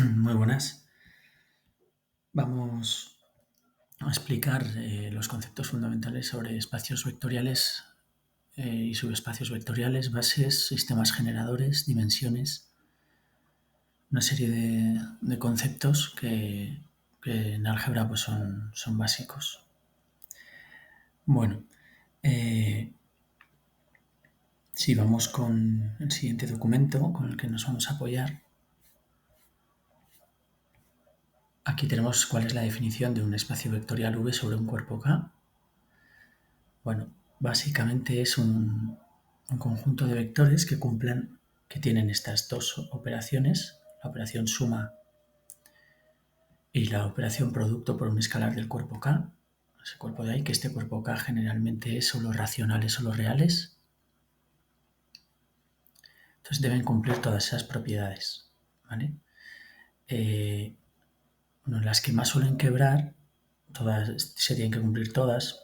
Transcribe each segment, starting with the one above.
Muy buenas. Vamos a explicar los conceptos fundamentales sobre espacios vectoriales y subespacios vectoriales, bases, sistemas generadores, dimensiones, una serie de conceptos que en álgebra pues son básicos. Bueno, si vamos con el siguiente documento con el que nos vamos a apoyar, aquí tenemos cuál es la definición de un espacio vectorial V sobre un cuerpo K. Bueno, básicamente es un conjunto de vectores que tienen estas dos operaciones, la operación suma y la operación producto por un escalar del cuerpo K. Ese cuerpo de ahí, que este cuerpo K generalmente es solo racionales o los reales. Entonces deben cumplir todas esas propiedades, ¿vale? Las que más suelen quebrar, todas se tienen que cumplir todas,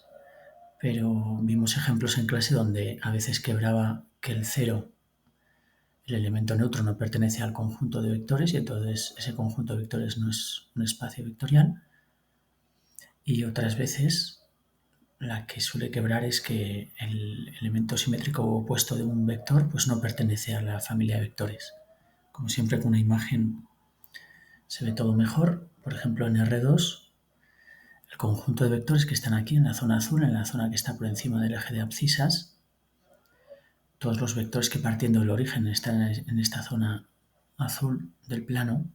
pero vimos ejemplos en clase donde a veces quebraba que el cero, el elemento neutro, no pertenece al conjunto de vectores y entonces ese conjunto de vectores no es un espacio vectorial. Y otras veces la que suele quebrar es que el elemento simétrico o opuesto de un vector pues no pertenece a la familia de vectores. Como siempre, con una imagen se ve todo mejor. Por ejemplo, en R2, el conjunto de vectores que están aquí en la zona azul, en la zona que está por encima del eje de abscisas, todos los vectores que partiendo del origen están en esta zona azul del plano,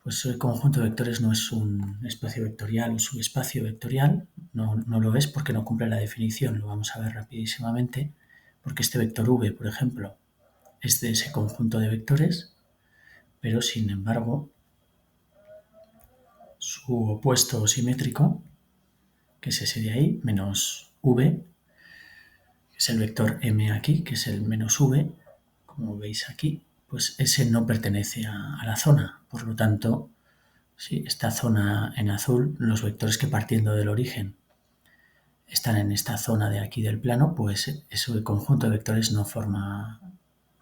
pues el conjunto de vectores no es un espacio vectorial o subespacio vectorial, no lo es porque no cumple la definición, lo vamos a ver rapidísimamente, porque este vector v, por ejemplo, es de ese conjunto de vectores, pero sin embargo su opuesto simétrico, que es ese de ahí, menos v, que es el vector m aquí, que es el menos v, como veis aquí, pues ese no pertenece a la zona, por lo tanto, sí, esta zona en azul, los vectores que partiendo del origen están en esta zona de aquí del plano, pues ese conjunto de vectores no forma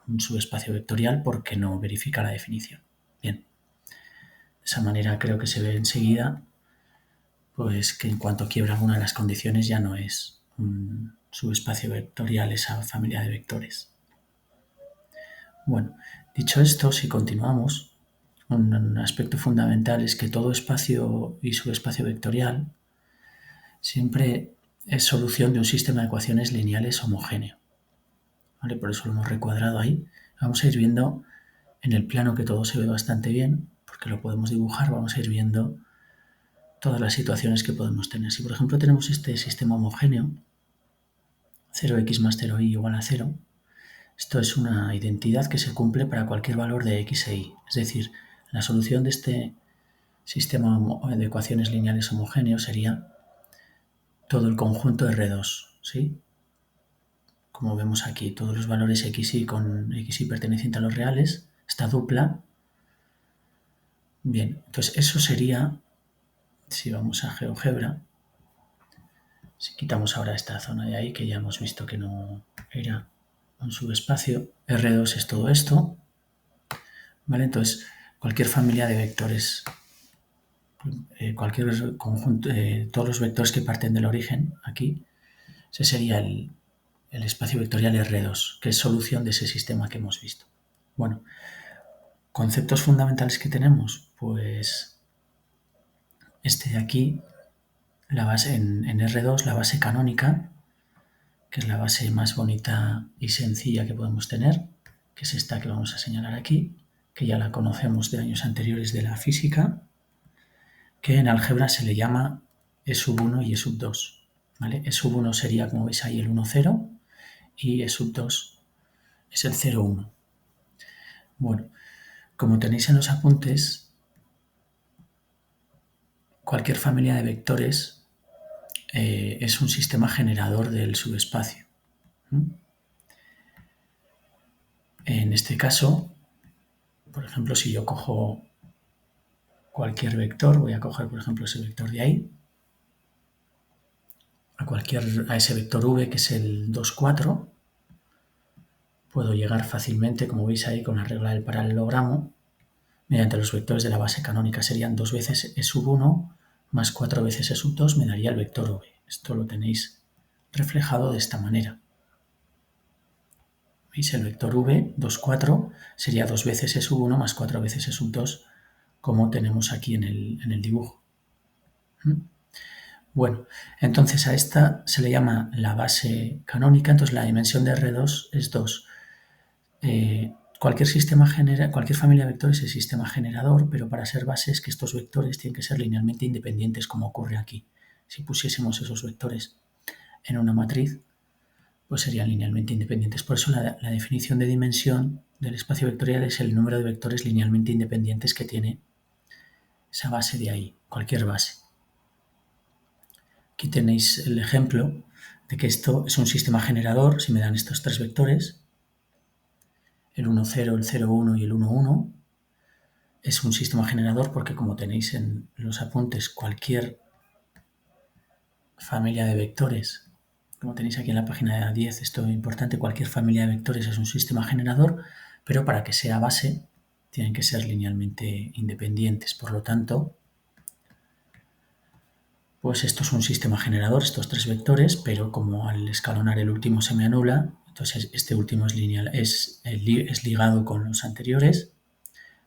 un subespacio vectorial porque no verifica la definición. Bien, de esa manera creo que se ve enseguida pues que en cuanto quiebra alguna de las condiciones ya no es un subespacio vectorial esa familia de vectores. Bueno, dicho esto, si continuamos, un aspecto fundamental es que todo espacio y subespacio vectorial siempre es solución de un sistema de ecuaciones lineales homogéneo. ¿Vale? Por eso lo hemos recuadrado ahí. Vamos a ir viendo en el plano que todo se ve bastante bien, porque lo podemos dibujar, vamos a ir viendo todas las situaciones que podemos tener. Si por ejemplo tenemos este sistema homogéneo, 0x más 0y igual a 0, esto es una identidad que se cumple para cualquier valor de x e y. Es decir, la solución de este sistema de ecuaciones lineales homogéneos sería todo el conjunto R2, ¿sí? Como vemos aquí, todos los valores xy con xy perteneciente a los reales, esta dupla. Bien, entonces eso sería, si vamos a GeoGebra, si quitamos ahora esta zona de ahí, que ya hemos visto que no era un subespacio, R2 es todo esto, ¿vale? Entonces, cualquier familia de vectores, cualquier conjunto, todos los vectores que parten del origen, aquí, ese sería el espacio vectorial R2, que es solución de ese sistema que hemos visto. Bueno, conceptos fundamentales que tenemos, pues este de aquí, la base en R2, la base canónica, que es la base más bonita y sencilla que podemos tener, que es esta que vamos a señalar aquí, que ya la conocemos de años anteriores de la física, que en álgebra se le llama E1 y E2. ¿Vale? E1 sería, como veis ahí, el 1, 0, y E2 es el 0, 1. Bueno, como tenéis en los apuntes, cualquier familia de vectores es un sistema generador del subespacio. En este caso, por ejemplo, si yo cojo cualquier vector, voy a coger, por ejemplo, ese vector de ahí, a ese vector v, que es el 2, 4, puedo llegar fácilmente, como veis ahí, con la regla del paralelogramo, mediante los vectores de la base canónica. Serían 2 veces e sub 1 más 4 veces e sub 2 me daría el vector v. Esto lo tenéis reflejado de esta manera. ¿Veis? El vector v, 2, 4, sería 2 veces e sub 1 más 4 veces e sub 2, como tenemos aquí en el dibujo. Bueno, entonces a esta se le llama la base canónica, entonces la dimensión de R2 es 2. Cualquier familia de vectores es sistema generador, pero para ser base es que estos vectores tienen que ser linealmente independientes, como ocurre aquí. Si pusiésemos esos vectores en una matriz, pues serían linealmente independientes. Por eso la definición de dimensión del espacio vectorial es el número de vectores linealmente independientes que tiene esa base de ahí, cualquier base. Aquí tenéis el ejemplo de que esto es un sistema generador. Si me dan estos tres vectores, el 1, 0, el 0, 1 y el 1, 1, es un sistema generador porque, como tenéis en los apuntes, cualquier familia de vectores, como tenéis aquí en la página 10, esto es importante, cualquier familia de vectores es un sistema generador, pero para que sea base tienen que ser linealmente independientes. Por lo tanto, pues esto es un sistema generador, estos tres vectores, pero como al escalonar el último se me anula, entonces este último es lineal, es ligado con los anteriores.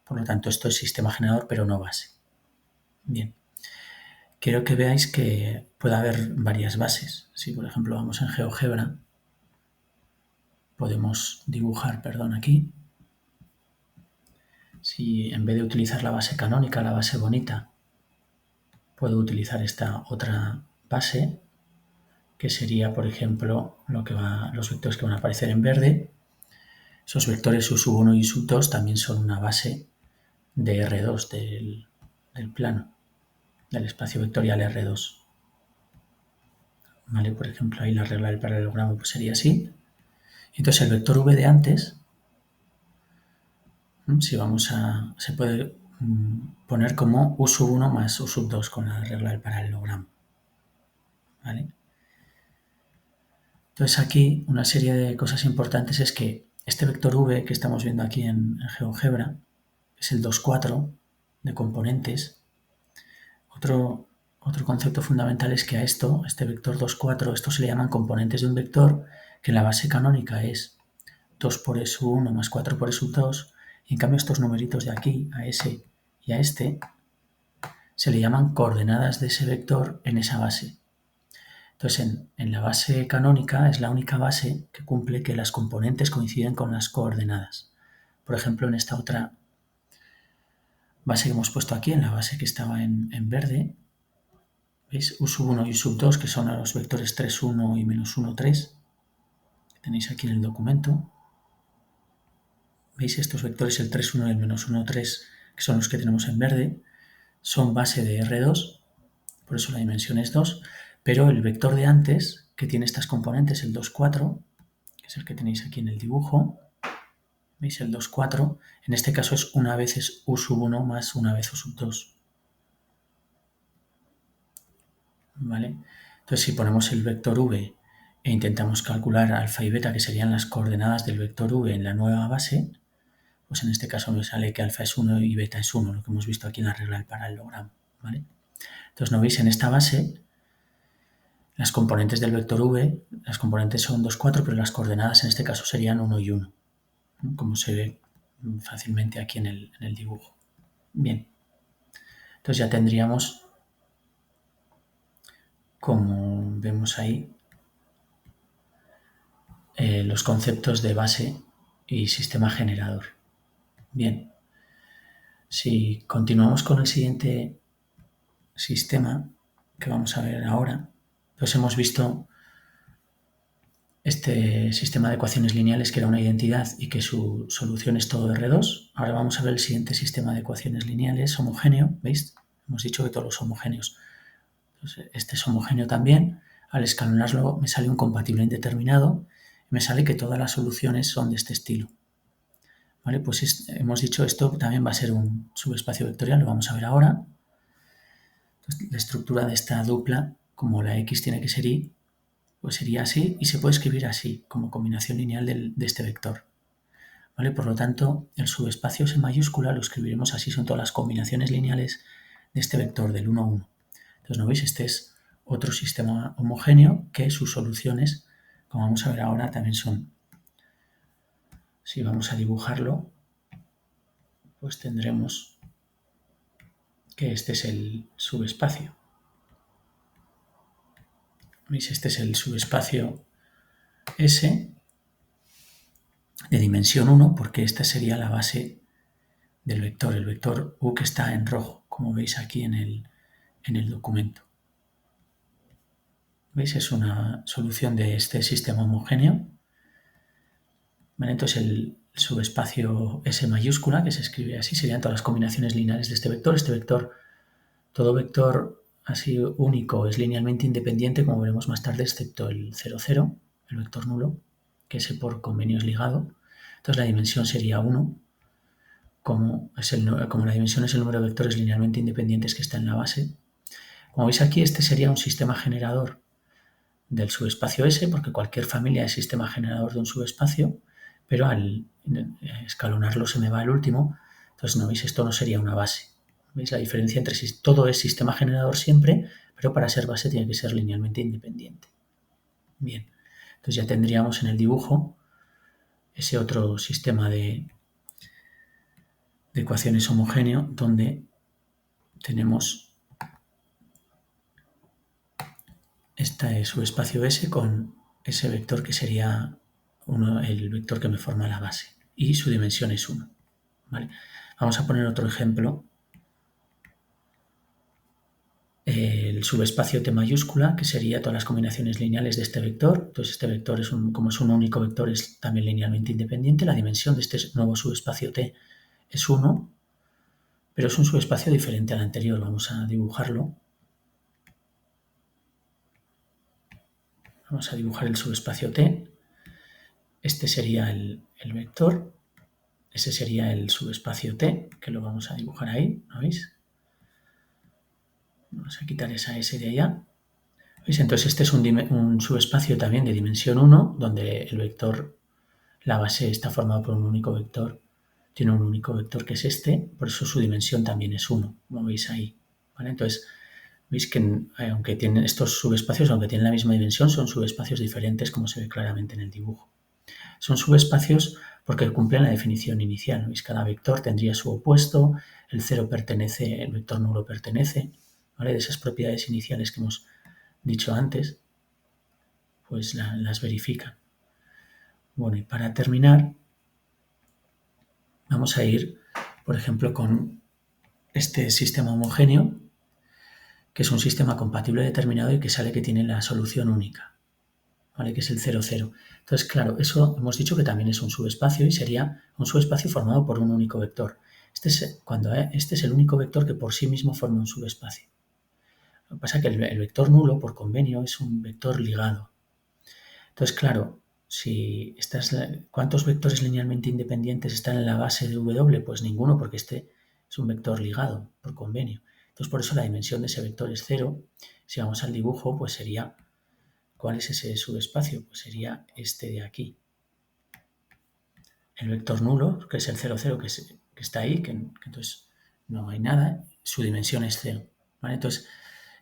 Por lo tanto, esto es sistema generador, pero no base. Bien. Quiero que veáis que puede haber varias bases. Si, por ejemplo, vamos en GeoGebra, podemos dibujar, aquí. Si en vez de utilizar la base canónica, la base bonita, puedo utilizar esta otra base, que sería, por ejemplo, los vectores que van a aparecer en verde. Esos vectores U1 y U2 también son una base de R2 del plano, del espacio vectorial R2. ¿Vale? Por ejemplo, ahí la regla del paralelogramo pues sería así. Entonces el vector v de antes, se puede poner como U1 más U2 con la regla del paralelogramo. ¿Vale? Entonces aquí una serie de cosas importantes es que este vector v que estamos viendo aquí en GeoGebra es el 2, 4 de componentes. Otro concepto fundamental es que a este vector 2, 4, esto se le llaman componentes de un vector, que en la base canónica es 2 por e sub 1 más 4 por e sub 2, y en cambio estos numeritos de aquí, a ese y a este, se le llaman coordenadas de ese vector en esa base. Entonces, en la base canónica es la única base que cumple que las componentes coinciden con las coordenadas. Por ejemplo, en esta otra base que hemos puesto aquí, en la base que estaba en verde, ¿veis? U1 y U2, que son los vectores 3, 1 y menos 1, 3, que tenéis aquí en el documento. ¿Veis? Estos vectores, el 3, 1 y el menos 1, 3, que son los que tenemos en verde, son base de R2, por eso la dimensión es 2, pero el vector de antes, que tiene estas componentes, el 2, 4, que es el que tenéis aquí en el dibujo, ¿veis? El 2, 4, en este caso es una vez U1 más una vez U2. ¿Vale? Entonces, si ponemos el vector v e intentamos calcular alfa y beta, que serían las coordenadas del vector v en la nueva base, pues en este caso me sale que alfa es 1 y beta es 1, lo que hemos visto aquí en la regla del paralelogramo. ¿Vale? Entonces, ¿no veis? En esta base, las componentes del vector v, las componentes son 2, 4, pero las coordenadas en este caso serían 1 y 1, ¿no? Como se ve fácilmente aquí en el dibujo. Bien, entonces ya tendríamos, como vemos ahí, los conceptos de base y sistema generador. Bien, si continuamos con el siguiente sistema que vamos a ver ahora, pues hemos visto este sistema de ecuaciones lineales que era una identidad y que su solución es todo R2. Ahora vamos a ver el siguiente sistema de ecuaciones lineales homogéneo. ¿Veis? Hemos dicho que todos los homogéneos. Entonces, este es homogéneo también. Al escalonarlo me sale un compatible indeterminado y me sale que todas las soluciones son de este estilo. ¿Vale? Pues hemos dicho esto también va a ser un subespacio vectorial, lo vamos a ver ahora. Entonces, la estructura de esta dupla, como la X tiene que ser Y, pues sería así y se puede escribir así, como combinación lineal de este vector. ¿vale? Por lo tanto, el subespacio S mayúscula lo escribiremos así, son todas las combinaciones lineales de este vector del 1, 1. Entonces, ¿no veis? Este es otro sistema homogéneo que sus soluciones, como vamos a ver ahora, también son. Si vamos a dibujarlo, pues tendremos que este es el subespacio. ¿Veis? Este es el subespacio S de dimensión 1, porque esta sería la base del vector, el vector U que está en rojo, como veis aquí en el documento. ¿Veis? Es una solución de este sistema homogéneo. ¿Vale? Entonces el subespacio S mayúscula, que se escribe así, serían todas las combinaciones lineales de este vector. Este vector, todo vector así único es linealmente independiente, como veremos más tarde, excepto el 0, 0, el vector nulo, que ese por convenio es ligado. Entonces la dimensión sería 1, como la dimensión es el número de vectores linealmente independientes que está en la base. Como veis aquí, este sería un sistema generador del subespacio S, porque cualquier familia es sistema generador de un subespacio, pero al escalonarlo se me va el último, entonces no veis, esto no sería una base. ¿Veis la diferencia entre si todo es sistema generador siempre, pero para ser base tiene que ser linealmente independiente? Bien, entonces ya tendríamos en el dibujo ese otro sistema de ecuaciones homogéneo donde tenemos este subespacio S con ese vector que sería el vector que me forma la base y su dimensión es 1. ¿Vale? Vamos a poner otro ejemplo. El subespacio T mayúscula, que sería todas las combinaciones lineales de este vector. Entonces este vector, como es un único vector, es también linealmente independiente. La dimensión de este nuevo subespacio T es 1, pero es un subespacio diferente al anterior. Vamos a dibujarlo. Vamos a dibujar el subespacio T. Este sería el vector. Ese sería el subespacio T, que lo vamos a dibujar ahí, ¿no veis? Vamos a quitar esa S de allá. ¿Veis? Entonces este es un subespacio también de dimensión 1, donde el vector, la base está formada por un único vector. Tiene un único vector que es este, por eso su dimensión también es 1, como veis ahí. ¿Vale? Entonces, veis que aunque tienen estos subespacios, aunque tienen la misma dimensión, son subespacios diferentes, como se ve claramente en el dibujo. Son subespacios porque cumplen la definición inicial. ¿Veis? Cada vector tendría su opuesto, el 0 pertenece, el vector nulo pertenece, ¿vale? De esas propiedades iniciales que hemos dicho antes, pues las verifican. Bueno, y para terminar, vamos a ir, por ejemplo, con este sistema homogéneo, que es un sistema compatible determinado y que sale que tiene la solución única, ¿vale? Que es el 0, 0. Entonces, claro, eso hemos dicho que también es un subespacio y sería un subespacio formado por un único vector. Este es el único vector que por sí mismo forma un subespacio. Lo que pasa es que el vector nulo, por convenio, es un vector ligado. Entonces, claro, ¿cuántos vectores linealmente independientes están en la base de W? Pues ninguno, porque este es un vector ligado por convenio. Entonces, por eso la dimensión de ese vector es 0. Si vamos al dibujo, pues sería, ¿cuál es ese subespacio? Pues sería este de aquí. El vector nulo, que es el 0, 0, que está ahí, que entonces no hay nada, su dimensión es 0. ¿Vale? Entonces,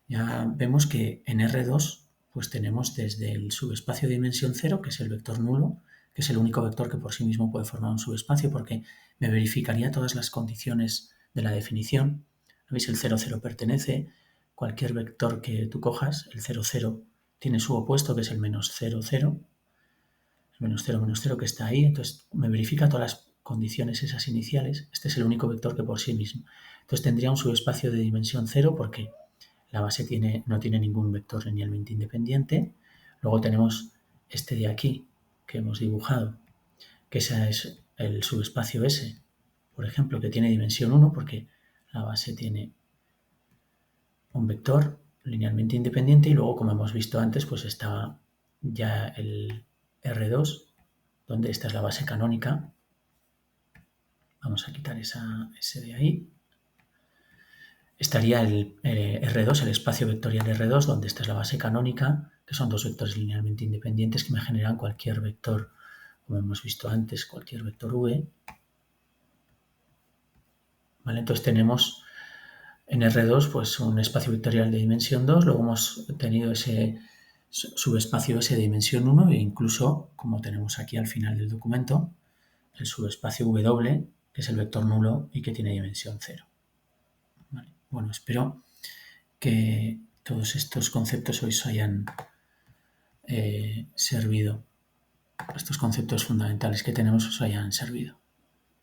ya vemos que en R2 pues tenemos desde el subespacio de dimensión 0, que es el vector nulo, que es el único vector que por sí mismo puede formar un subespacio porque me verificaría todas las condiciones de la definición. ¿Veis? El 0, 0 pertenece, cualquier vector que tú cojas, el 0, 0 tiene su opuesto, que es el menos 0, 0, el menos 0, menos 0 que está ahí, entonces me verifica todas las condiciones esas iniciales. Este es el único vector que por sí mismo. Entonces tendría un subespacio de dimensión 0 porque la base no tiene ningún vector linealmente independiente. Luego tenemos este de aquí que hemos dibujado, que ese es el subespacio S, por ejemplo, que tiene dimensión 1 porque la base tiene un vector linealmente independiente y luego, como hemos visto antes, pues está ya el R2, donde esta es la base canónica. Vamos a quitar esa S de ahí. Estaría el R2, el espacio vectorial R2, donde esta es la base canónica, que son dos vectores linealmente independientes que me generan cualquier vector como hemos visto antes, cualquier vector v. ¿Vale? Entonces tenemos en R2 pues un espacio vectorial de dimensión 2, luego hemos tenido ese subespacio S de dimensión 1 e incluso, como tenemos aquí al final del documento, el subespacio W, que es el vector nulo y que tiene dimensión 0. ¿Vale? Bueno, espero que todos estos conceptos os hayan servido, estos conceptos fundamentales que tenemos os hayan servido.